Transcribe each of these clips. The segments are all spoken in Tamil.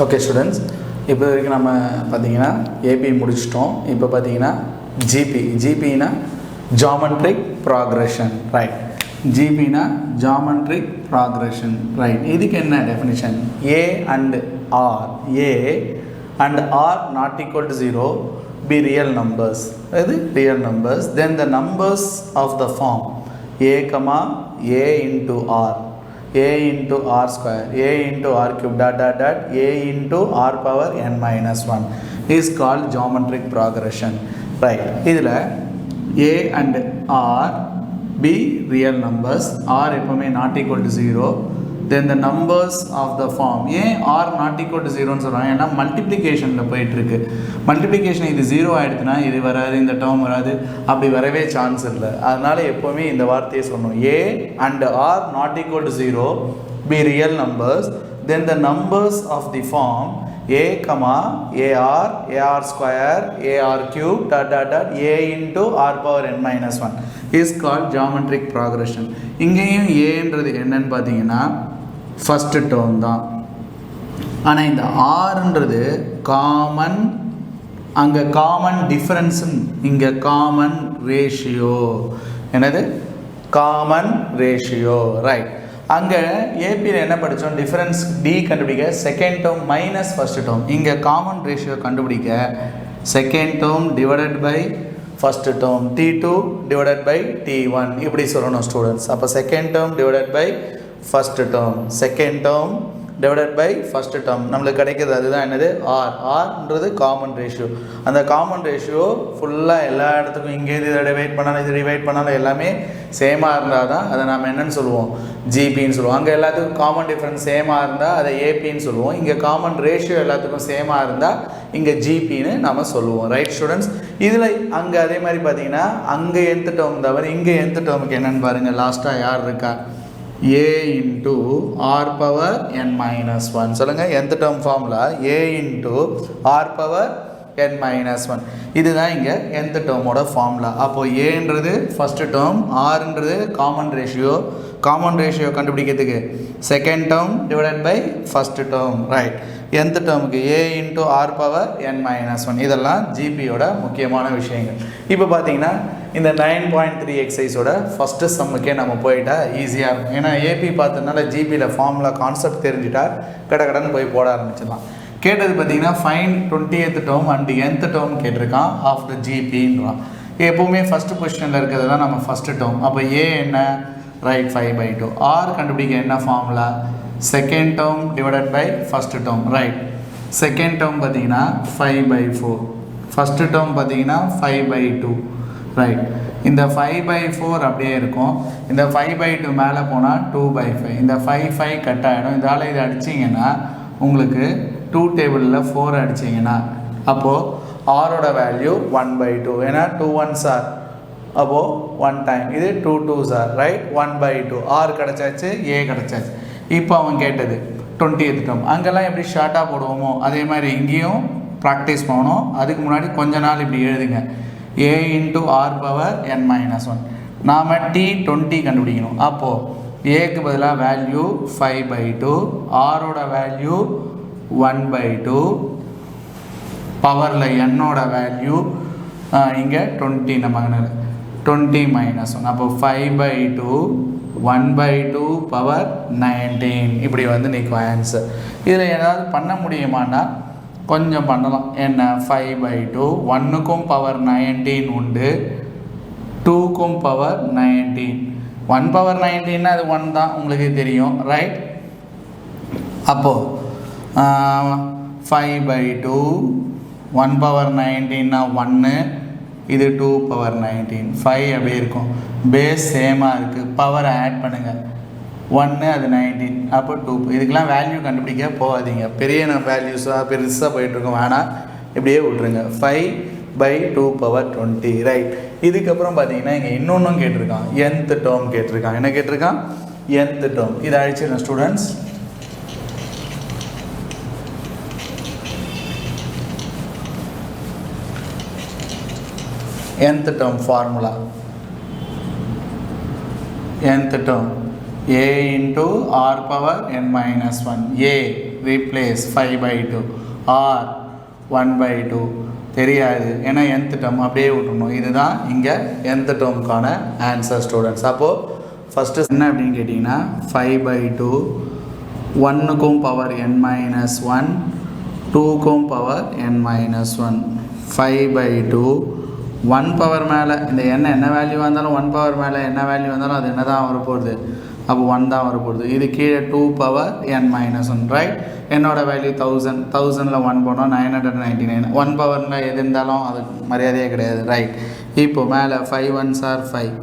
ஓகே ஸ்டூடெண்ட்ஸ், இப்போ வரைக்கும் நம்ம பார்த்தீங்கன்னா ஏபி முடிச்சிட்டோம். இப்போ பார்த்தீங்கன்னா ஜிபினா ஜாமெட்ரிக் ப்ராக்ரெஷன், ரைட்? ஜிபினா ஜாமெட்ரிக் ப்ராக்ரெஷன், ரைட்? இதுக்கு என்ன definition? A and r not equal to 0 be real numbers. இது real numbers. Then the numbers of the form a comma a into r, a into r square, a into r cube dot dot dot a into r power n minus 1 is called geometric progression, right? இதில் a and r be real numbers, r எப்பவுமே not equal to 0. Then the numbers of the form ஏன் r not equal to 0 சொல்கிறாங்க? ஏன்னா மல்டிப்ளிகேஷனில் போயிட்டுருக்கு. மல்டிப்ளிகேஷன் இது 0 ஆகிடுதுன்னா இது வராது, இந்த டேர்ம் வராது, அப்படி வரவே சான்ஸ் இல்லை. அதனால் எப்போவுமே இந்த வார்த்தையை சொல்லணும். a and r not equal to 0 be real numbers. Then the numbers of the form a comma ar, ar square, ar cube dot dot dot a into r power n minus 1 is called geometric progression. இங்கேயும் ஏன்றது என்னன்னு பார்த்தீங்கன்னா ஃபஸ்ட்டு டேர்ம் தான். ஆனால் இந்த ஆறுன்றது காமன், அங்கே காமன் டிஃப்ரென்ஸுன்னு, இங்கே காமன் ரேஷியோ. என்னது? Common ratio, right? அங்கே ஏபியில் என்ன படித்தோம்? டிஃப்ரென்ஸ் டி கண்டுபிடிக்க second term minus first term. இங்கே காமன் ரேஷியோ கண்டுபிடிக்க second term divided by first term, T2 divided by T1 இப்படி சொல்லணும் ஸ்டூடெண்ட்ஸ். அப்போ second term divided by first term, second term divided by first term நம்மளுக்கு கிடைக்கிறது. அதுதான் என்னது? ஆர்ன்றது காமன் ரேஷியோ. அந்த காமன் ரேஷியோ ஃபுல்லாக எல்லா இடத்துக்கும் இங்கேருந்து இதை டிவைட் பண்ணாலும் இது டிவைட் பண்ணாலும் எல்லாமே சேமாக இருந்தால் தான் அதை நம்ம என்னென்னு சொல்லுவோம்? ஜிபின்னு சொல்லுவோம். அங்கே எல்லாத்துக்கும் காமன் டிஃப்ரென்ஸ் சேமாக இருந்தால் அதை ஏபின்னு சொல்லுவோம். இங்கே காமன் ரேஷியோ எல்லாத்துக்கும் சேமாக இருந்தால் இங்கே ஜிபின்னு நம்ம சொல்லுவோம், ரைட் ஸ்டூடெண்ட்ஸ்? இதில் அங்கே அதே மாதிரி பார்த்தீங்கன்னா அங்கே nth டேர்ம் தவிர இங்கே nth டேர்முக்கு என்னென்னு பாருங்கள். லாஸ்ட்டாக யார் இருக்கா? a into r power n minus 1 சொல்லுங்கள். nth term formula a into r power n minus 1 இதுதான் இங்கே nth termோட ஃபார்முலா. அப்போது ஏன்றது ஃபஸ்ட்டு டேர்ம், ஆர்ன்றது காமன் ரேஷியோ. காமன் ரேஷியோ கண்டுபிடிக்கிறதுக்கு second term divided by first term, right? nth டேர்முக்கு a into r power n minus 1 இதெல்லாம் ஜிபியோட முக்கியமான விஷயங்கள். இப்போ பார்த்தீங்கன்னா இந்த 9.3 எக்ஸசைஸோட ஃபஸ்ட்டு சம்முக்கே நம்ம போயிட்டா ஈஸியாக இருக்கும். ஏன்னா ஏபி பார்த்ததுனால ஜிபியில் ஃபார்முலா கான்செப்ட் தெரிஞ்சுட்டா கடன்னு போய் போட ஆரம்பிச்சிடலாம். கேட்டது பார்த்தீங்கன்னா find 20th term and nth term கேட்டிருக்கான் ஆஃப் த ஜிபின்றான். எப்போவுமே ஃபஸ்ட்டு பொசிஷனில் இருக்கிறது தான் நம்ம ஃபஸ்ட்டு டேர்ம். அப்போ ஏ என்ன? ரைட், 5/2. ஆர் கண்டுபிடிக்க என்ன formula? Second term divided by first term, right? Second term பார்த்தீங்கன்னா 5/4, ஃபஸ்ட்டு டேர்ம் பார்த்தீங்கன்னா 5/2, ரைட்? இந்த 5/4 அப்படியே இருக்கும். இந்த 5/2 மேலே போனால் 2/5. இந்த 5 கட் ஆகிடும். இதால் இதை அடிச்சிங்கன்னா உங்களுக்கு 2 டேபிளில் 4 அடிச்சிங்கன்னா அப்போது ஆரோட வேல்யூ 1/2. ஏன்னா 2 1s ஆர், அப்போது 1 டைம், இது 2 2s ஆர், ரைட்? 1/2. ஆர் கிடச்சாச்சு, ஏ கிடச்சாச்சு. இப்போ அவன் கேட்டது 20th டேர்ம். அங்கெல்லாம் எப்படி ஷார்ட்டாக போடுவோமோ அதே மாதிரி இங்கேயும் ப்ராக்டிஸ் பண்ணணும். அதுக்கு முன்னாடி கொஞ்ச நாள் இப்படி எழுதுங்க. a into r power n minus 1 நாம் T20 கண்டுபிடிக்கணும். அப்போது ஏக்கு பதிலாக வேல்யூ 5/2, ஆரோட வேல்யூ 1/2, பவரில் என்னோட வேல்யூ இங்கே 20, நம்ம 20 minus 1. அப்போ 5/2 1/2 பவர் 19 இப்படி வந்து நிற்கும் ஆன்சர். இதில் ஏதாவது பண்ண முடியுமானா கொஞ்சம் பண்ணலாம். என்ன? 5/2, 1க்கும் பவர் 19 உண்டு, 2க்கும் பவர் 19. 1 பவர் 19 அது 1 தான், உங்களுக்கு தெரியும், ரைட்? அப்போது 5/2 1 பவர் 19 1, இது 2 பவர் 19, 5 அப்படியே இருக்கும். பேஸ் சேமாக இருக்குது, பவரை ஆட் பண்ணுங்கள். 1 அது 19, அப்போ 2. இதுக்கெலாம் வேல்யூ கண்டுபிடிக்க போகாதீங்க. பெரிய வேல்யூஸாக பெருசாக போயிட்டுருக்கோம், வேணால் இப்படியே விட்ருங்க. 5/2 பவர் 20, ரைட்? இதுக்கப்புறம் பார்த்தீங்கன்னா இங்கே இன்னொன்றும் கேட்டிருக்கான். nth டேர்ம் கேட்டிருக்கான். என்ன கேட்டிருக்கான்? nth term. இதை அழிச்சிடணும் students. nth term formula, nth term a into r power n minus 1, a replace 5/2 or 1/2 தெரியாது ஏன்னா nth term அப்படியே விட்டுறணும். இதுதான் இங்கே nth termக்கான ஆன்சர் ஸ்டூடெண்ட்ஸ். அப்போது ஃபஸ்ட்டு என்ன அப்படின்னு கேட்டிங்கன்னா 5/2 1க்கும் பவர் n-1 2க்கும் பவர் n-1 5/2 1 பவர் மேலே இந்த என்ன வேல்யூ வந்தாலும் 1 பவர் மேலே என்ன வேல்யூ வந்தாலும் அது என்ன தான் வரப்போகுது, அப்போ 1 தான் வரப்போகுது. இது கீழே 2 பவர் n-1 ரைட். என்னோட வேல்யூ 1000ல் 1 போனால் 999. 1 பவரில் எது இருந்தாலும் அது மரியாதையே கிடையாது ரைட். இப்போது மேலே 5 1s are 5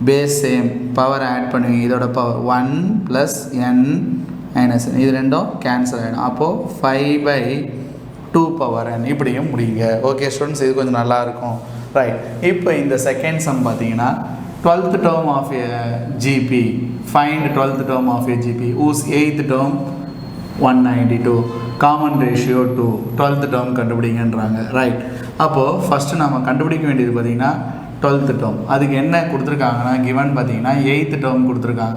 base same power add பண்ணுவீங்க. இதோட பவர் 1 + n-n இது ரெண்டும் கேன்சல் ஆகிடும். அப்போது 5/2 பவர் n இப்படியும் முடியுங்க. ஓகே ஸ்டூடெண்ட்ஸ், இது கொஞ்சம் நல்லாயிருக்கும் ரைட். இப்போ இந்த செகண்ட் சம் பார்த்தீங்கன்னா 12th term of a GP, find 12th term of a GP whose 8th term 192, common ratio 2, 12th term கண்டுபிடிங்கன்றாங்க ரைட். அப்போது ஃபஸ்ட்டு நம்ம கண்டுபிடிக்க வேண்டியது பார்த்திங்கன்னா 12th term. அதுக்கு என்ன கொடுத்துருக்காங்கன்னா given பார்த்திங்கன்னா 8th term கொடுத்துருக்காங்க.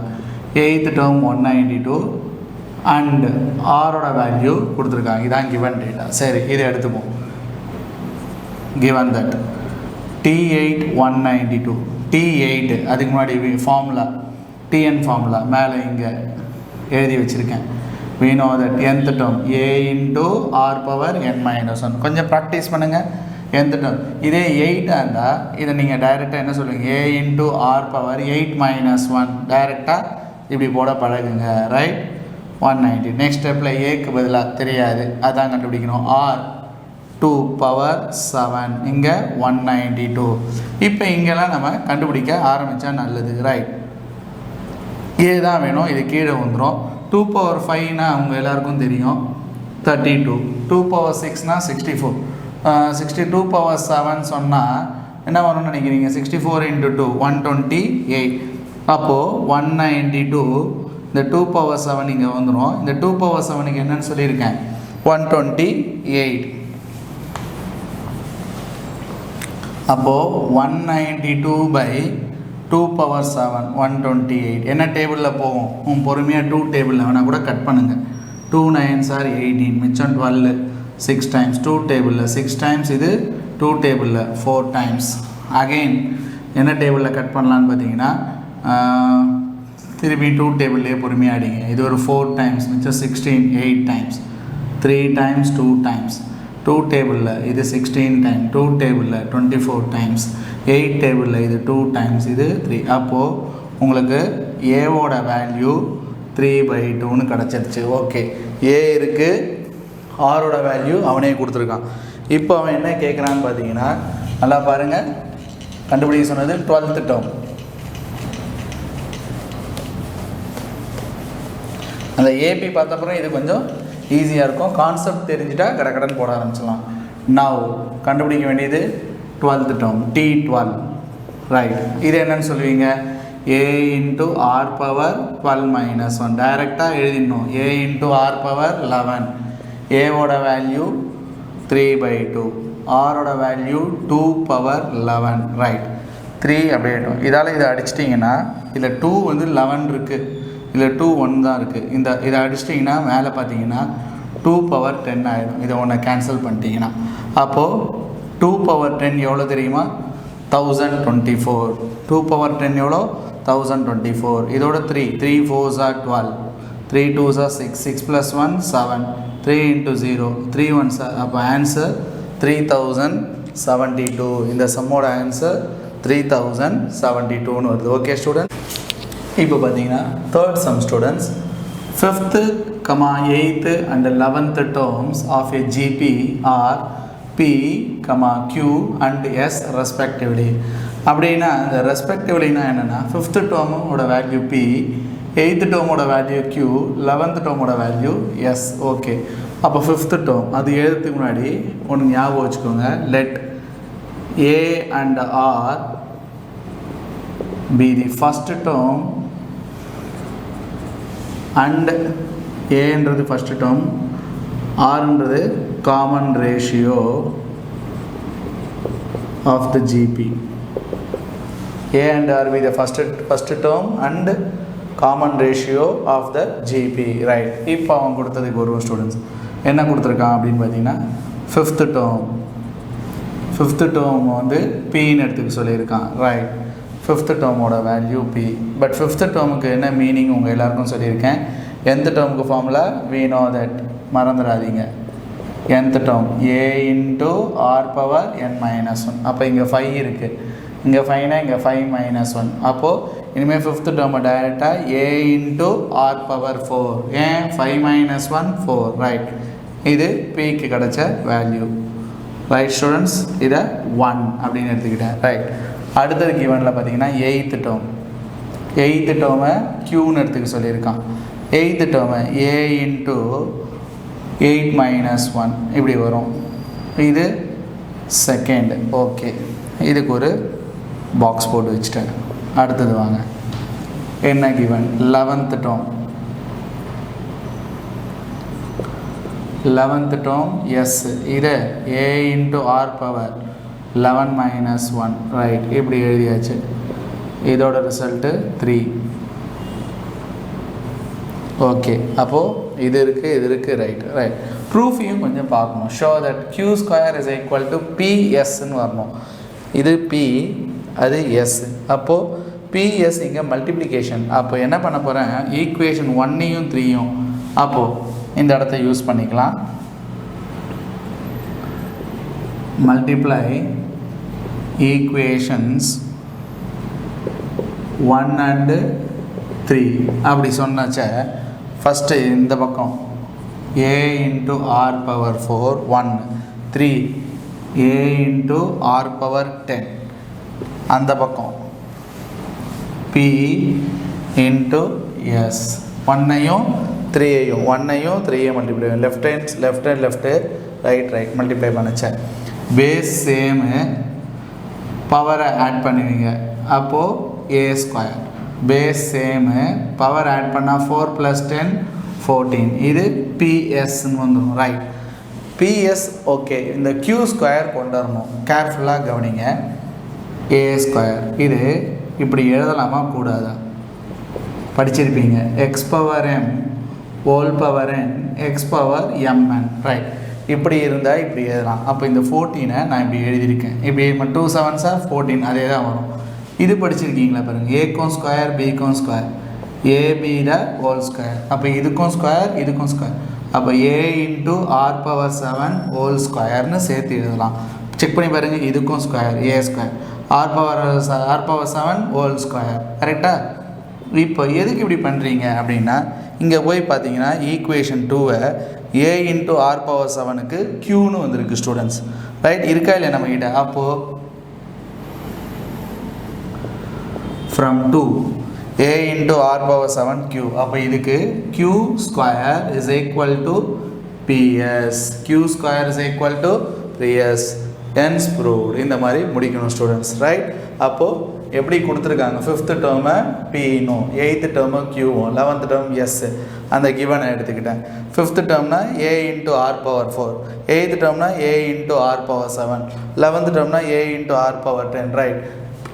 8th term 192 அண்ட் ஆரோட வேல்யூ கொடுத்துருக்காங்க. இதான் given டேட்டா. சரி, இதை எடுத்துப்போம். given that T8 192 T8 அதுக்கு முன்னாடி ஃபார்முலா TN ஃபார்முலா மேலே இங்கே எழுதி வச்சுருக்கேன். we know that nth term a into r power n-1. கொஞ்சம் ப்ராக்டிஸ் பண்ணுங்கள். nth term இதே 8 இருந்தால் இதை நீங்கள் டைரெக்டாக என்ன சொல்லுவீங்க, a into r power 8-1 டைரெக்டாக இப்படி போட பழகுங்க ரைட். 190 நெக்ஸ்ட் ஸ்டெப்பில் ஏக்கு பதிலாக தெரியாது அதான் கண்டுபிடிக்கணும். r 2 பவர் 7 இங்கே 192. இப்போ இங்கெல்லாம் நம்ம கண்டுபிடிக்க ஆரம்பித்தா நல்லது ரைட். ஏ தான் வேணும், இது கீழே வந்துடும். 2 பவர் 5னா அவங்க எல்லாருக்கும் தெரியும் 32. 2 பவர் 6னா 64. 62 பவர் 7 சொன்னால் என்ன வரும்னு நினைக்கிறீங்க, 64 × 2 128. அப்போது 192 இந்த 2 பவர் 7 இங்கே வந்துடும். இந்த 2 பவர் 7க்கு என்னன்னு சொல்லியிருக்கேன் 128. அப்போது 192/2 பவர் 7 128 என்ன டேபிளில் போகும், பொறுமையாக 2 டேபிளில் வேணால் கூட கட் பண்ணுங்கள். 2 9s are 18 மிச்சம் 12 6 டைம்ஸ் 2 டேபிளில் 6 டைம்ஸ் இது 2 டேபிளில் 4 டைம்ஸ். அகெயின் என்ன டேபிளில் கட் பண்ணலான்னு பார்த்தீங்கன்னா திருப்பி 2 டேபிள்லேயே பொறுமையாக அடிங்க. இது ஒரு 4 டைம்ஸ் மிச்சம் 16 8 டைம்ஸ் 3 டைம்ஸ் 2 டைம்ஸ் 2 டேபிளில் இது 16 டைம் 2 டேபிளில் 24 டைம்ஸ் 8 டேபிளில் இது 2 டைம்ஸ் இது 3. அப்போது உங்களுக்கு ஏவோட வேல்யூ 3/2ன்னு கிடச்சிருச்சு. ஓகே, ஏ இருக்குது, ஆரோட வேல்யூ அவனே கொடுத்துருக்கான். இப்போ அவன் என்ன கேட்குறான்னு பார்த்தீங்கன்னா நல்லா பாருங்கள், கண்டுபிடிக்க சொன்னது 12th term. அந்த ஏபி பார்த்தப்பறம் இது கொஞ்சம் ஈஸியாக இருக்கும். கான்செப்ட் தெரிஞ்சுட்டா கடக்கடன் போட ஆரம்பிச்சிடலாம். நவ் கண்டுபிடிக்க வேண்டியது 12th term T12 ரைட். இது என்னன்னு சொல்லுவீங்க, a into r power 12-1 டைரெக்டாக எழுதிடணும். a into r power 11. ஏவோட வேல்யூ 3/2, ஆரோட வேல்யூ 2 பவர் 11 ரைட். 3 அப்படியே இதால் இதை அடிச்சிட்டிங்கன்னா இதில் 2 வந்து 11 இருக்குது, இதில் 2 1 தான் இருக்குது. இதை அடிச்சிட்டிங்கன்னா மேலே பார்த்தீங்கன்னா 2 பவர் 10 ஆகிடும். இதை ஒன்று கேன்சல் பண்ணிட்டீங்கன்னா அப்போது 2 பவர் 10 எவ்வளோ தெரியுமா, 1024. 2 பவர் 10 எவ்வளோ, 1024. இதோட 3 4s are 12, 3 2s are 6, 6 + 1 7, 3 × 0 3 1s are. அப்போ ஆன்சர் 3072. இந்த சம்மோட ஆன்சர் 3072ன்னு வருது. ஓகே ஸ்டூடெண்ட், இப்போ பார்த்தீங்கன்னா third sum students 5th, 8th and 11th terms of a GP are P, Q and S respectively. அப்படின்னா இந்த ரெஸ்பெக்டிவ்லினா என்னென்னா 5th டேர்மோட வேல்யூ P, 8th டேர்மோட வேல்யூ Q, 11th டேர்மோட வேல்யூ S. ஓகே, அப்போ 5th டேர்ம் அது எழுதுறதுக்கு முன்னாடி ஒன்று ஞாபகம் வச்சுக்கோங்க. Let A and R be the first term and ஏன்றது ஃபஸ்ட் டேர்ம், ஆர்ன்றது common ratio of the GP. A and R be the first term and common ratio of the GP right. இப்போ அவன் கொடுத்ததுக்கு ஒரு ஸ்டூடெண்ட்ஸ் என்ன கொடுத்துருக்கான் அப்படின்னு பார்த்தீங்கன்னா ஃபிஃப்த்து டேர்ம் வந்து பின்னு எடுத்துக்க சொல்லியிருக்கான் ரைட். ஃபிஃப்த்து டேர்மோட வேல்யூ பி. பட் ஃபிஃப்த்து டேர்முக்கு என்ன மீனிங் உங்கள் எல்லாருக்கும் சொல்லியிருக்கேன். nth டேர்முக்கு ஃபார்முலா we know that, மறந்துடாதீங்க. nth term a into r power n minus 1. அப்போ இங்கே 5 இருக்குது, இங்கே 5னா இங்கே 5 minus 1. அப்போது இனிமேல் ஃபிஃப்த்து டேர்மை டைரெக்டாக a into r power 4. ஏன் 5 minus 1 4 ரைட். இது பிக்கு கிடச்ச வேல்யூ ரைட் ஸ்டூடெண்ட்ஸ். இதை 1 அப்படின்னு எடுத்துக்கிட்டேன் ரைட். அடுத்தது கிவனில் பார்த்தீங்கன்னா எயித்து டேர்மை க்யூன்னு எடுத்துக்க சொல்லியிருக்கான். எயித்து டேர்மை a into 8 minus 1 இப்படி வரும். இது செகண்ட். ஓகே, இதுக்கு ஒரு பாக்ஸ் போட்டு வச்சுட்டேன். அடுத்தது வாங்க, என்ன கிவன் 11th டேர்ம் எஸ். இது a into r power 11 minus 1 right. இப்படி எழுதியாச்சு. இதோட ரிசல்ட்டு 3. ஓகே, அப்போது இது இருக்குது ரைட். ப்ரூஃபையும் கொஞ்சம் பார்க்கணும். Show that q square is equal to பிஎஸ்ன்னு வரணும். இது பி, அது எஸ். அப்போது பிஎஸ் இங்கே மல்டிப்ளிகேஷன். அப்போ என்ன பண்ண போகிறேன், ஈக்குவேஷன் 1ஐயும் 3யும் அப்போது இந்த இடத்த யூஸ் பண்ணிக்கலாம். மல்டிப்ளை ஈக்குவேஷன்ஸ் 1 and 3 அப்படி சொன்னாச்ச ஃபஸ்ட்டு இந்த பக்கம் a into r power 4 1 3 a into r power 10. அந்த பக்கம் p into s. 1ஐயும் 3ஐயும் மல்டிப்ளை லெஃப்ட் ரைட் மல்டிப்ளை பண்ணிச்சேன். பேஸ் சேமு, பவரை ஆட் பண்ணுவீங்க. அப்போது a square. Base same, power add பண்ணால் 4 + 10 14. இது பிஎஸ்ன்னு வந்துடும் ரைட். PS okay. இந்த q ஸ்கொயர் கொண்டு வரணும். கேர்ஃபுல்லாக கவனிங்க. a ஸ்கொயர் இது இப்படி எழுதலாமா கூடாதா? படிச்சிருப்பீங்க. x power m whole power n x power mn right. இப்படி இருந்தால் இப்படி எழுதலாம். அப்போ இந்த 14ஐ நான் இப்படி எழுதியிருக்கேன். இப்படி 2 7s are 14 அதே தான் வரும். இது படிச்சிருக்கீங்களா பாருங்கள். ஏக்கும் ஸ்கொயர் பிக்கும் square AB the whole square. அப்போ இதுக்கும் ஸ்கொயர். அப்போ a into r power 7 whole ஸ்கொயர்னு சேர்த்து எழுதலாம். செக் பண்ணி பாருங்கள். இதுக்கும் square a square, r power 7 whole square கரெக்டாக. இப்போ எதுக்கு இப்படி பண்ணுறீங்க அப்படின்னா, இங்கே போய் பார்த்தீங்கன்னா ஈக்குவேஷன் 2வை a into r power 7க்கு க்யூன்னு வந்திருக்கு ஸ்டூடெண்ட்ஸ் ரைட். இருக்கா இல்லை நம்மக்கிட்ட? அப்போது from 2 a into r power 7 q. அப்போ இதுக்கு q square is equal to ps. q square is equal to ps. hence proved. இந்த மாதிரி முடிக்கணும் ஸ்டூடெண்ட்ஸ் ரைட். அப்போது எப்படி கொடுத்துருக்காங்க, 5th டேர்மை பின்னும் 8th term க்யூவும் 11th term S. அந்த கிவனை எடுத்துக்கிட்டேன். 5th டேர்ம்னா a into r power 4, 8th டேர்ம்னா a into r power 7, 11th டேர்ம்னா a into r power 10 right.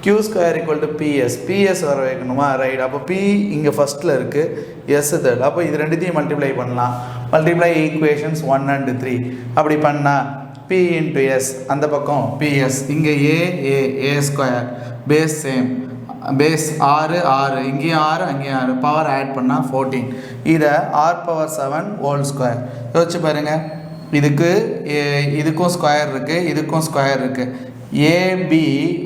q square equal to p s வர வைக்கணுமா ரைட். அப்போ p இங்கே ஃபஸ்ட்டில் இருக்குது, எஸ் தேர்ட். அப்போ இது ரெண்டுத்தையும் மல்டிப்ளை பண்ணலாம். மல்டிப்ளை ஈக்குவேஷன்ஸ் 1 and 3 அப்படி பண்ணால் p into s. அந்த பக்கம் ps. இங்கே a square base same, base 6 இங்கேயும் 6 அங்கேயும் 6, பவர் ஆட் பண்ணால் 14. இதை r power 7 ஹோல் ஸ்கொயர். யோசிச்சு பாருங்கள். இதுக்கும் ஸ்கொயர் இருக்குது, இதுக்கும் ஸ்கொயர் இருக்குது. ab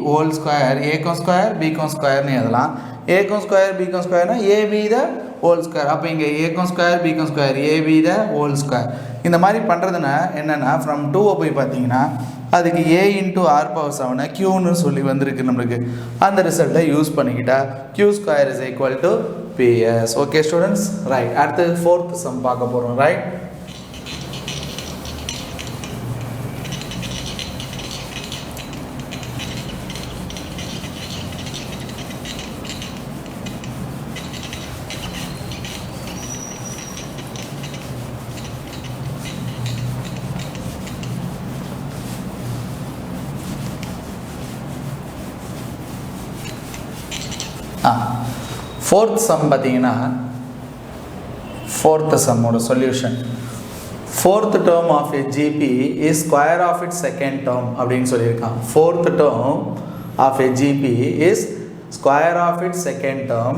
ஹோல் ஸ்கொயர், ஏக்கும் ஸ்கொயர் பிக்கும் ஸ்கொயர்னு எழுதலாம். ஏக்கும் ஸ்கொயர் பிக்கும் ஸ்கொயர்னா ab த ஹோல் ஸ்கொயர். அப்போ இங்கே ஏக்கும் ஸ்கொயர் பிக்கும் square ab the whole square. இந்த மாதிரி பண்ணுறதுனா என்னென்னா, ஃப்ரம் 2 போய் பார்த்தீங்கன்னா அதுக்கு a into r power 7 க்யூன்னு சொல்லி வந்திருக்கு நம்மளுக்கு. அந்த ரிசல்ட்டை யூஸ் பண்ணிக்கிட்டா q square is equal to ps. Okay students right. அடுத்து 4th சம் பார்க்க போகிறோம் ரைட். fourth sum பார்த்தீங்கன்னா fourth sum ஓட solution. Fourth term of a GP is square of its second term அப்படின்னு சொல்லியிருக்கான். Fourth term of a GP is square of its second term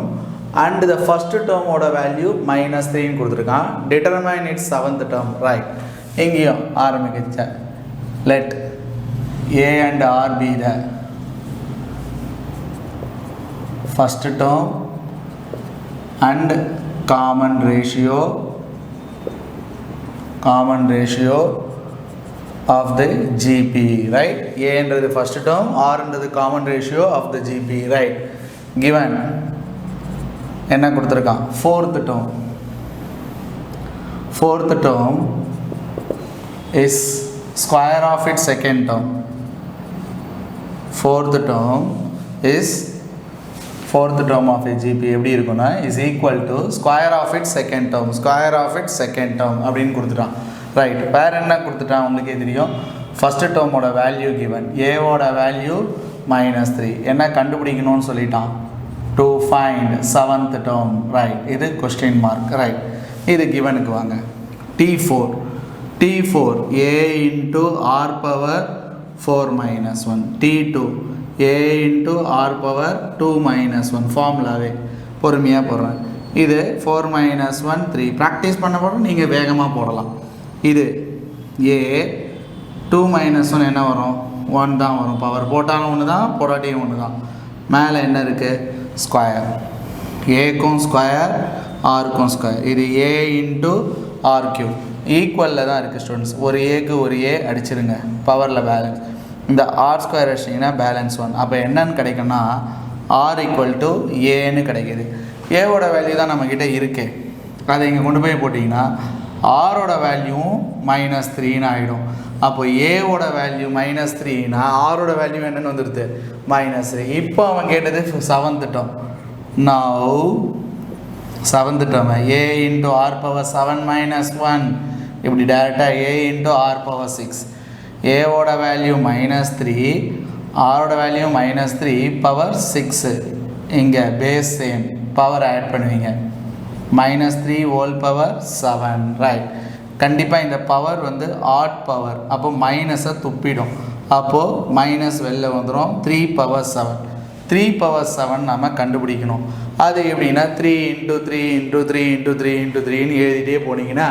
and the first term ஓட value -3 ன்னு கொடுத்துருக்கான். Determine its seventh term. Right. இங்கேயும் ஆரம்பிக்கிச்ச. Let A and R be the first term and common ratio of the GP, right? A என்றது first term, R என்றது common ratio of the GP, right? Given என்ன கொடுத்திருக்கான்? Fourth term is square of its second term. Fourth term of a GP எப்படி இருக்கும்னா is equal to square of its second term அப்படின்னு கொடுத்துட்டான். ரைட், வேறு என்ன கொடுத்துட்டான் உங்களுக்கே தெரியும். ஃபர்ஸ்ட் டேர்மோட வேல்யூ கிவன், ஏவோட வேல்யூ -3, என்ன கண்டுபிடிக்கணும்னு சொல்லிட்டான், to find seventh term. Right, இது கொஸ்டின் மார்க். ரைட், இது கிவனுக்கு வாங்க. T4 A into R power 4 minus 1. T2 A into R power 2 minus 1. ஃபார்முலாவே பொறுமையாக போடுறேன். இது 4 minus 1 3. ப்ராக்டிஸ் பண்ண போட நீங்கள் வேகமாக போடலாம். இது A 2 minus 1 என்ன வரும், 1 தான் வரும். பவர் போட்டாலும் ஒன்று தான், போடாட்டியும் ஒன்று தான். மேலே என்ன இருக்குது, ஸ்கொயர். ஏக்கும் ஸ்கொயர், ஆருக்கும் ஸ்கொயர். இது A into R cube ஈக்குவலில் தான் இருக்குது ஸ்டூடெண்ட்ஸ். ஒரு ஏக்கு ஒரு ஏ அடிச்சிருங்க, பவரில் பேலன்ஸ். இந்த ஆர் ஸ்கொயர் அடிச்சிங்கன்னா பேலன்ஸ் 1. அப்போ என்னன்னு கிடைக்குன்னா ஆர் ஈக்குவல் டு ஏன்னு கிடைக்கிது. ஏவோட வேல்யூ தான் நம்மக்கிட்ட இருக்கு, அதை இங்கே கொண்டு போய் போட்டிங்கன்னா ஆரோட வேல்யூவும் -3ன்னு ஆகிடும். அப்போ ஏவோட வேல்யூ -3னா ஆரோட வேல்யூ என்னென்னு வந்துடுது, -3. இப்போ அவன் கேட்டது seventh term. Now seventh term A into R power 7 minus 1, இப்படி டேரெக்டாக A into R power 6. ஏவோட வேல்யூ -3, ஆரோட வேல்யூ -3, பவர் 6. இங்கே பேஸ் சேம், பவர் ஆட் பண்ணுவீங்க. -3 whole power 7. ரைட், கண்டிப்பாக இந்த பவர் வந்து ஆட் பவர், அப்போ மைனஸை துப்பிடும். அப்போது மைனஸ் வெளில வந்துடும். 3 power 7. 3 power 7 நம்ம கண்டுபிடிக்கணும். அது எப்படின்னா 3 into 3 into 3 into 3 into 3ன்னு எழுதிட்டே போனீங்கன்னா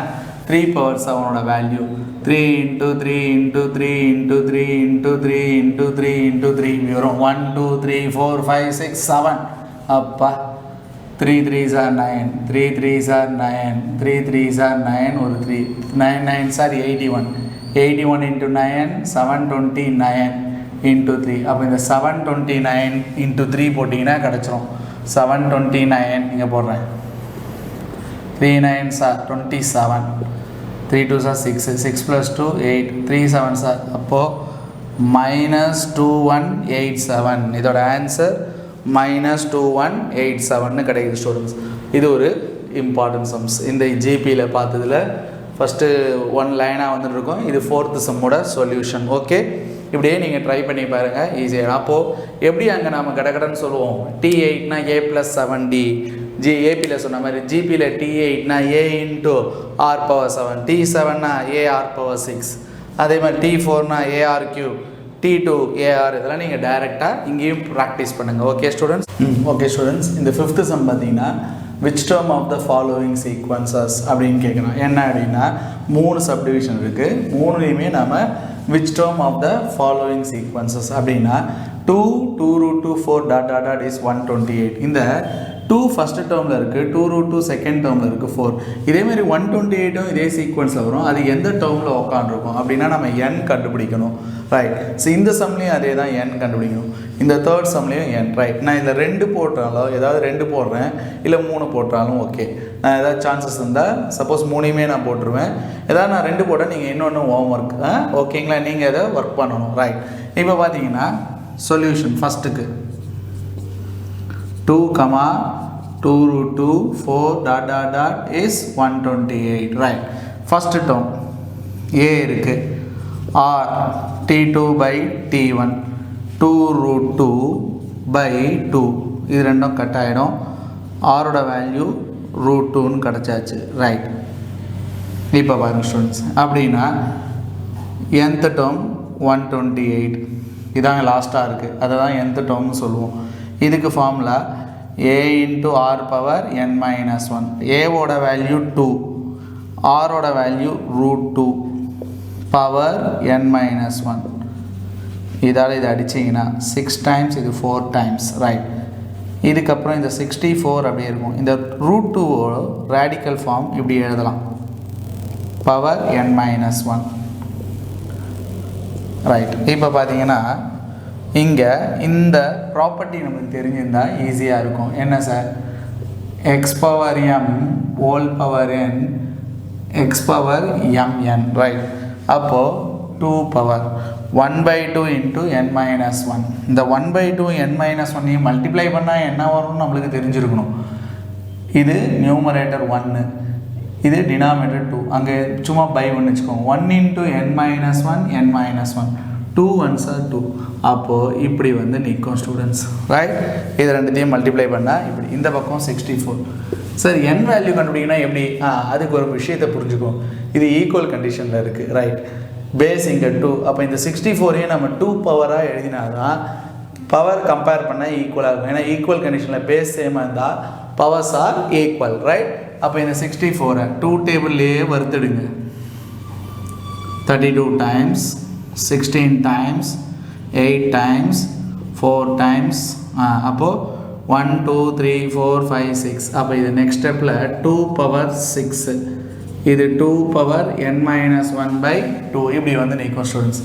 3 power 7ஓட value 3 into 3 into 3 into 3 into 3 into 3 into 3 வரும். 1 2 3 4 5 6 7. அப்பா 3 3s are 9, 3 3s are 9, 3 3s are 9, ஒரு 3 9 9s are 81. 81 into 9 729 into 3. அப்போ இந்த 729 into 3 போட்டிங்கன்னா கிடச்சிரும். 729 இங்கே போடுறேன். 3 9s are 27, 3 2s are 6, 6 plus 2 8, 3 7s are, அப்போது -2187. இதோட ஆன்சர் -2187ன்னு கிடைக்குது ஸ்டூடெண்ட்ஸ். இது ஒரு இம்பார்ட்டன்ட் சம்ஸ். இந்த ஜிபியில் பார்த்ததில் ஃபஸ்ட்டு 1 லைனாக வந்துட்டு இருக்கோம். இது 4th சம்மோட சொல்யூஷன். ஓகே, இப்படியே நீங்கள் ட்ரை பண்ணி பாருங்கள், ஈஸியாக. அப்போது எப்படி அங்கே நம்ம கடகடன்னு சொல்லுவோம், T8னா A + 7D, ஏபியில் சொன்ன மாதிரி ஜிபியில் T8னா A into R power 7, T7னா AR power 6, அதே மாதிரி T4னா AR cube, T2 AR. இதெல்லாம் நீங்கள் டைரெக்டாக இங்கேயும் ப்ராக்டிஸ் பண்ணுங்கள். Okay students. ஓகே ஸ்டூடெண்ட்ஸ், இந்த 5th சம் பார்த்தீங்கன்னா which term of the following sequences அப்படின்னு கேட்குறோம். என்ன அப்படின்னா 3 சப்டிவிஷன் இருக்குது. 3லையுமே நம்ம which term of the following sequences அப்படின்னா 2 2 root 2 4 dot dot dot is 128. இந்த 2 ஃபஸ்ட்டு டேர்மில் இருக்குது, 2 root 2 செகண்ட் டேர்மில் இருக்குது 4. இதேமாதிரி 128ம் இதே சீக்வன்ஸில் வரும். அது எந்த டேர்மில் உட்காந்துருக்கும் அப்படின்னா நம்ம n கண்டுபிடிக்கணும். ரைட், ஸோ இந்த சம்லேயும் அதே தான் n கண்டுபிடிக்கணும். இந்த தேர்ட் சம்லேயும் n. ரைட், நான் இதில் 2 போட்டாலும், ஏதாவது 2 போடுறேன், இல்லை 3 போட்டாலும் ஓகே. நான் ஏதாவது சான்சஸ் இருந்தால் சப்போஸ் 3யுமே நான் போட்டுருவேன். ஏதாவது நான் 2 போட்டால் நீங்கள் இன்னொன்று ஹோம் ஒர்க், ஓகேங்களா, நீங்கள் எதை ஒர்க் பண்ணணும். ரைட், இப்போ பார்த்தீங்கன்னா solution ஃபஸ்ட்டுக்கு 2, 2 root 2 4 dot dot dot is 128. Right, first term A இருக்கு, R T2 by T1, 2 root 2 by 2, இது ரெண்டும் கட் ஆகிடும். ஆரோட வேல்யூ √2ன்னு கிடச்சாச்சு. ரைட். இப்போ பாருங்கள் ஸ்டூடெண்ட்ஸ், அப்படின்னா nth டேர்ம் 128 இதாங்க லாஸ்ட்டாக இருக்குது, அதை தான் nth டேர்ம்னு சொல்லுவோம். இதுக்கு ஃபார்முலா a × r⁻n−1. ஏவோட வேல்யூ 2, ஆரோட வேல்யூ √2 பவர் n−1. இதால் இதை அடிச்சிங்கன்னா 6 டைம்ஸ், இது 4 டைம்ஸ். ரைட். இதுக்கப்புறம் இந்த 64 அப்படியே இருக்கும். இந்த √2ஓட ரேடிக்கல் ஃபார்ம் இப்படி எழுதலாம், பவர் n−1. ரைட். இப்போ பார்த்தீங்கன்னா இங்கே இந்த ப்ராப்பர்ட்டி நமக்கு தெரிஞ்சிருந்தால் ஈஸியாக இருக்கும். என்ன sir? x⁻m n x⁻mn. Right. அப்போது 2 பவர் 1/2 × n−1. இந்த 1/2 n−1 மல்டிப்ளை பண்ணால் என்ன வரும்னு நம்மளுக்கு தெரிஞ்சிருக்கணும். இது நியூமரேட்டர் 1, இது டினாமினேட்டர் 2. அங்கே சும்மா பை 1 வச்சுக்கோங்க. 1 × n−1 2 1s are 2. அப்போது இப்படி வந்து நிற்கும் ஸ்டூடெண்ட்ஸ். ரைட். இது ரெண்டுத்தையும் மல்டிப்ளை பண்ணால் இப்படி. இந்த பக்கம் 64. சார் n வேல்யூ கண்டுபிடிக்கணும் எப்படி? அதுக்கு ஒரு விஷயத்தை புரிஞ்சுக்கும். இது ஈக்குவல் கண்டிஷனில் இருக்குது. ரைட். பேஸ் இங்கே 2. அப்போ இந்த 64ஐயும் நம்ம 2 பவராக எழுதினாதான் பவர் கம்பேர் பண்ணால் ஈக்குவலாக இருக்கும். ஏன்னா ஈக்குவல் கண்டிஷனில் பேஸ் சேமாக இருந்தால் பவர்ஸ் ஆர் ஈக்குவல். ரைட். அப்போ இந்த 64-ஐ 2 டேபிள்லேயே வறுத்துடுங்க. 32 டைம்ஸ், 16 டைம்ஸ், 8 டைம்ஸ், 4 டைம்ஸ். அப்போது 1 2 3 4 5 6. அப்போ இது நெக்ஸ்ட் ஸ்டெப்பில் 2 பவர் 6, இது 2 பவர் n−1/2 இப்படி வந்து நிற்கும் ஸ்டூடெண்ட்ஸ்.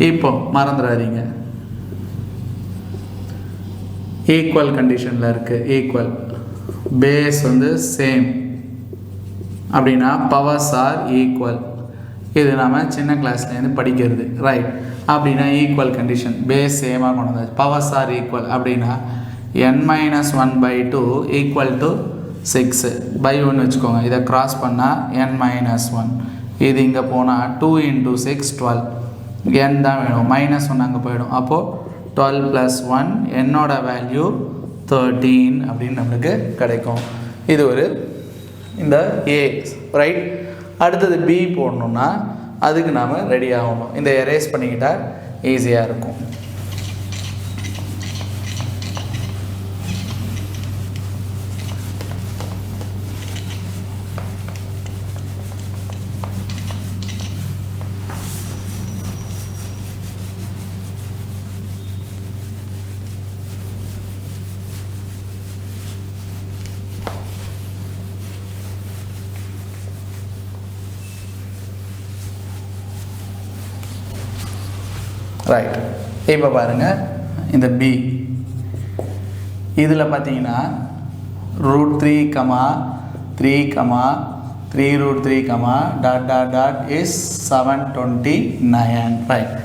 இப்போ மறந்துடாதீங்க, ஈக்குவல் கண்டிஷனில் இருக்குது. ஈக்குவல் பேஸ் வந்து சேம் அப்படின்னா பவர்ஸ் ஆர் ஈக்குவல். இது நம்ம சின்ன கிளாஸ்லேருந்து படிக்கிறது. ரைட். அப்படின்னா ஈக்குவல் கண்டிஷன், பேஸ் சேமாக கொண்டு வந்தாச்சு. பவர்ஸ் ஆர் ஈக்குவல் அப்படின்னா n−1/2 ஈக்குவல் டு 6 பை 1 வச்சுக்கோங்க. இதை கிராஸ் பண்ணால் n−1. இது இங்கே போனால் 2 × 6 12. n தான் வேணும், -1 அங்கே போயிடும். அப்போது 12 + 1 என்னோட வேல்யூ 13 அப்படின்னு நம்மளுக்கு கிடைக்கும். இது ஒரு இந்த A. ரைட். அடுத்தது B போடணுன்னா அதுக்கு நாம் ரெடி ஆகணும். இந்த எரேஸ் பண்ணிக்கிட்டால் ஈஸியாக இருக்கும். ரைட். இப்போ பாருங்கள் இந்த B இதில் பார்த்தீங்கன்னா √3, 3, 3√3, ... is 729. ரைட்.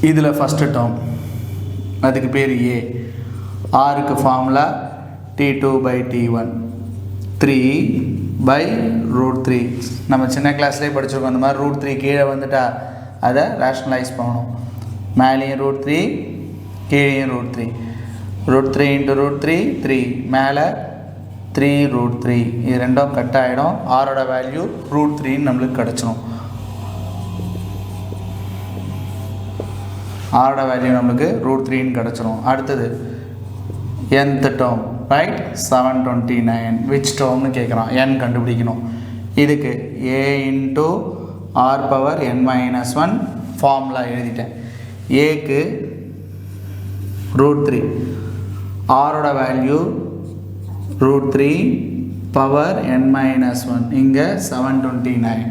இதில் ஃபஸ்ட்டு டேர்ம் அதுக்கு பேர் A. ஆருக்கு ஃபார்முலா T2/T1 3/√3. நம்ம சின்ன கிளாஸ்லேயே படிச்சிருக்கோம். அந்த மாதிரி √3 கீழே வந்துட்டா அதை ரேஷ்னலைஸ் பண்ணணும். மேலேயும் √3, கீழேயும் √3. √3 × √3 3, மேலே 3√3. இது ரெண்டும் கட் ஆகிடும். ஆரோட வேல்யூ √3ன்னு நம்மளுக்கு கிடச்சிடும். ஆரோட வேல்யூ நம்மளுக்கு √3ன்னு கிடச்சிடும். அடுத்தது nth டேர்ம். ரைட். 729. விச் டேர்ம்னு கேட்குறான். n கண்டுபிடிக்கணும். இதுக்கு a × r⁻n−1 ஃபார்முலா எழுதிட்டேன். ஏக்கு √3, ஆரோட வேல்யூ √3 பவர் n−1, இங்கே 729.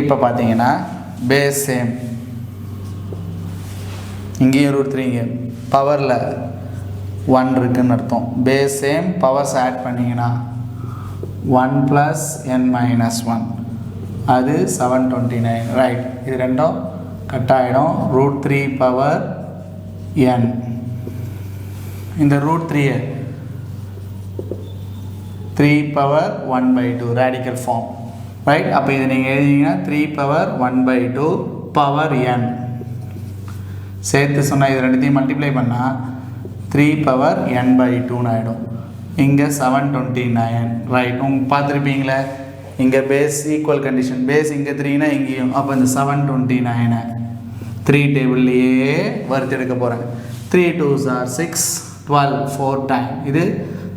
இப்போ பார்த்தீங்கன்னா பேஸ் சேம், இங்கேயும் √3, இங்கே பவரில் 1 இருக்குதுன்னு அர்த்தம். பேஸ் சேம், பவர்ஸ் ஆட் பண்ணிங்கன்னா 1 + n−1, அது 729. ரைட். இது ரெண்டும் கட் ஆகிடும். √3 பவர் n, இந்த √3-ஐ 3 பவர் 1/2 ரேடிக்கல் ஃபார்ம். ரைட். அப்போ இதை நீங்கள் எழுதிங்கன்னா 3 பவர் 1/2 பவர் n சேர்த்து சொன்னால் இது ரெண்டுத்தையும் மல்டிப்ளை பண்ணால் 3 பவர் n/2ன்னு ஆகிடும். இங்கே 729 ரைட். உங்களுக்கு பார்த்துருப்பீங்களே இங்கே பேஸ் ஈக்குவல் கண்டிஷன், பேஸ் இங்கே 3னா இங்கேயும், அப்போ இந்த 729 3 டேபிள்லையே வறுத்து எடுக்க போகிறேன். 3 2s are 6 12 4 டைம், இது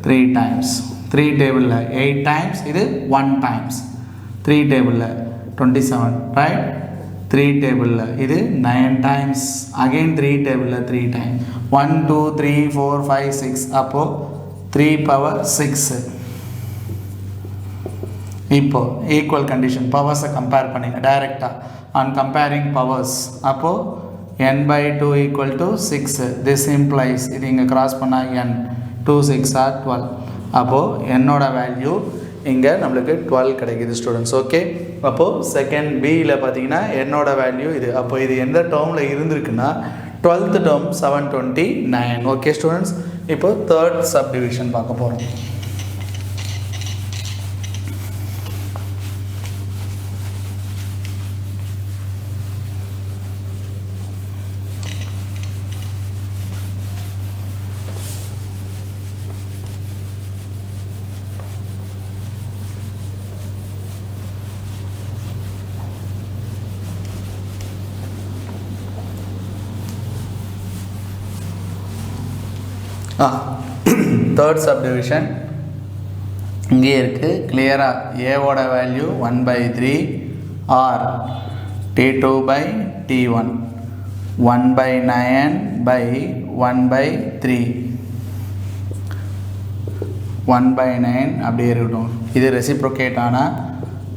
3 டைம்ஸ், 3 டேபிளில் 8 டைம்ஸ், இது 1 டைம்ஸ், 3 டேபிளில் 27 ரைட். 3 டேபிளில் இது 9 டைம்ஸ், அகெயின் 3 டேபிளில் 3 டைம், 1 2 3 4 5 6, அப்போது 3 பவர் 6. இப்போ ஈக்குவல் கண்டிஷன் பவர்ஸை கம்பேர் பண்ணிங்க டைரெக்டாக ஆன் கம்பேரிங் பவர்ஸ். அப்போது n/2 equal to 6. This implies இது இங்கே கிராஸ் பண்ணால் n 2 6 are 12. அப்போது என்னோட வேல்யூ இங்கே நம்மளுக்கு 12 கிடைக்குது ஸ்டூடெண்ட்ஸ். ஓகே, அப்போது செகண்ட் பியில் பார்த்தீங்கன்னா என்னோட வேல்யூ இது. அப்போ இது எந்த டேர்மில் இருந்திருக்குன்னா 12th டேர்ம் 729. ஓகே ஸ்டூடெண்ட்ஸ், இப்போ தேர்ட் சப்டிவிஷன் பார்க்க போகிறோம். தேர்ட் சப்டிவிஷன் இங்கே இருக்குது கிளியராக. ஏவோட வேல்யூ 1/3 ஆர் T2/T1 1/9/1/3 1/9 அப்படியே இருக்கட்டும். இது ரெசிப்ரோகேட் ஆனால்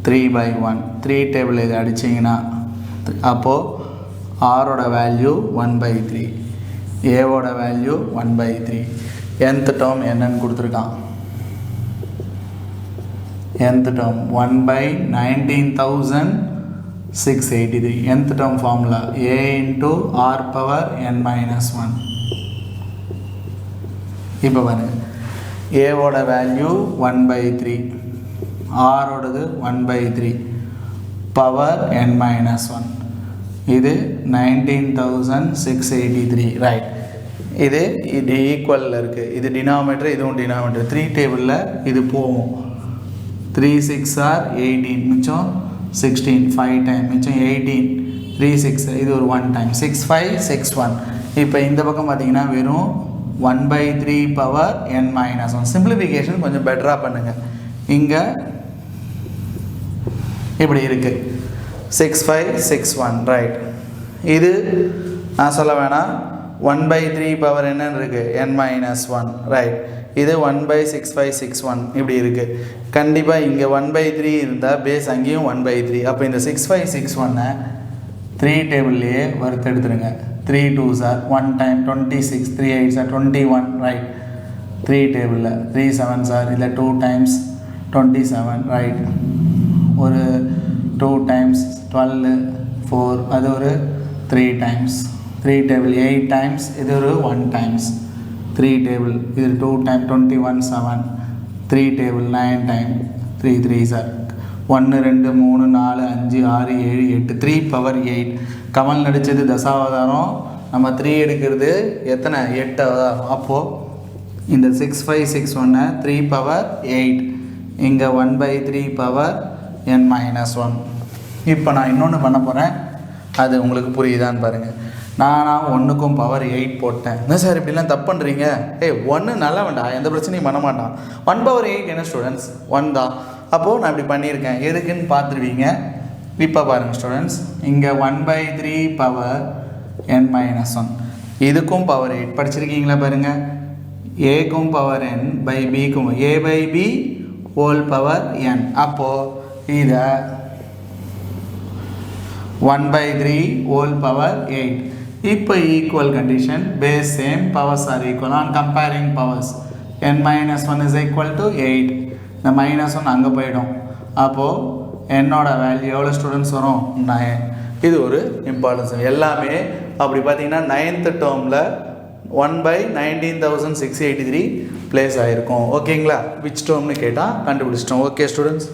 3/1 3 டேபிள் இது அடிச்சிங்கன்னா அப்போது ஆரோட வேல்யூ 1/3, ஏவோட வேல்யூ 1/3. nth டேர்ம் என்னன்னு கொடுத்துருக்கான். nth term 1/19,683. nth term formula a into r power n-1. இப்போ பாருங்க, ஏவோட வேல்யூ 1/3, ஆரோடது 1/3 பவர் n-1. இது 19,683 ரைட். இது ஈக்குவலில் இருக்குது. இது டினாமினேட்டர், இதுவும் டினாமினேட்டர். 3 டேபிளில் இது போகும். 3 6 are 18, மிச்சம் 16 5 டைம், மிச்சம் 18 3 6, இது ஒரு 1 டைம் 6 5 6 1. இப்போ இந்த பக்கம் பார்த்தீங்கன்னா வெறும் 1/3 பவர் n-1. சிம்பிளிஃபிகேஷன் கொஞ்சம் பெட்டராக பண்ணுங்கள். இங்கே இப்படி இருக்குது 6 5 6 1 ரைட். இது நான் சொல்ல வேணாம், 1/3 பவர் என்னன்னு இருக்குது n-1 ரைட். இது 1/6561 இப்படி இருக்குது. கண்டிப்பாக இங்கே 1/3 இருந்தால் பேஸ் அங்கேயும் 1/3. அப்போ இந்த 6561 3 டேபிள்லேயே வறுத்து எடுத்துருங்க. 3 2s are 1 time 26, 3 8s are 21 right. 3 டேபிளில் 3 7s are இதில் 2 டைம்ஸ் 27 ரைட். ஒரு 2 டைம்ஸ் 12 4, அது ஒரு 3 டைம்ஸ். 3 டேபிள் 8 டைம்ஸ், இது ஒரு 1 டைம்ஸ். 3 டேபிள் இது 2 time 21 7. 3 table 9 time 3 3s are 1 2 3 4 5 6 7 8 3 power 8. Kamal நடித்தது தசாவதாரம், நம்ம 3 எடுக்கிறது எத்தனை 8 அவதாரம். அப்போது இந்த 6561 3 பவர் 8, இங்கே 1/3 பவர் n-1. இப்போ நான் இன்னொன்று பண்ண போகிறேன், அது உங்களுக்கு புரியுதான்னு பாருங்கள். நான் 1க்கும் பவர் 8 போட்டேன். என்ன சார் இப்படிலாம் தப்பு பண்ணுறீங்க? 1 நல்லா வேண்டாம், எந்த பிரச்சனையும் பண்ண மாட்டான். 1/8 என்ன ஸ்டூடெண்ட்ஸ் 1 தான். அப்போது நான் இப்படி பண்ணியிருக்கேன், எதுக்குன்னு பார்த்துருவீங்க. இப்போ பாருங்கள் ஸ்டூடெண்ட்ஸ், இங்கே 1/3 பவர் n-1, இதுக்கும் பவர் 8 படிச்சிருக்கீங்களா பாருங்கள். ஏக்கும் பவர் n பை பிக்கும் a/b ஹோல் பவர் n. அப்போது இதை 1/3 ஹோல் பவர் 8. இப்போ equal condition, base same, powers are equal. On comparing powers n-1 is equal to 8. இந்த -1 அங்கே போயிடும். அப்போது என்னோட வேல்யூ எவ்வளோ ஸ்டூடெண்ட்ஸ் வரும் 9. இது ஒரு இம்பார்ட்டன்ஸ். எல்லாமே அப்படி பார்த்தீங்கன்னா 9th டேர்மில் 1/19,683 பிளேஸ் ஆகிருக்கும். ஓகேங்களா? விச் டேர்ம்னு கேட்டால் கண்டுபிடிச்சிட்டோம். Okay students.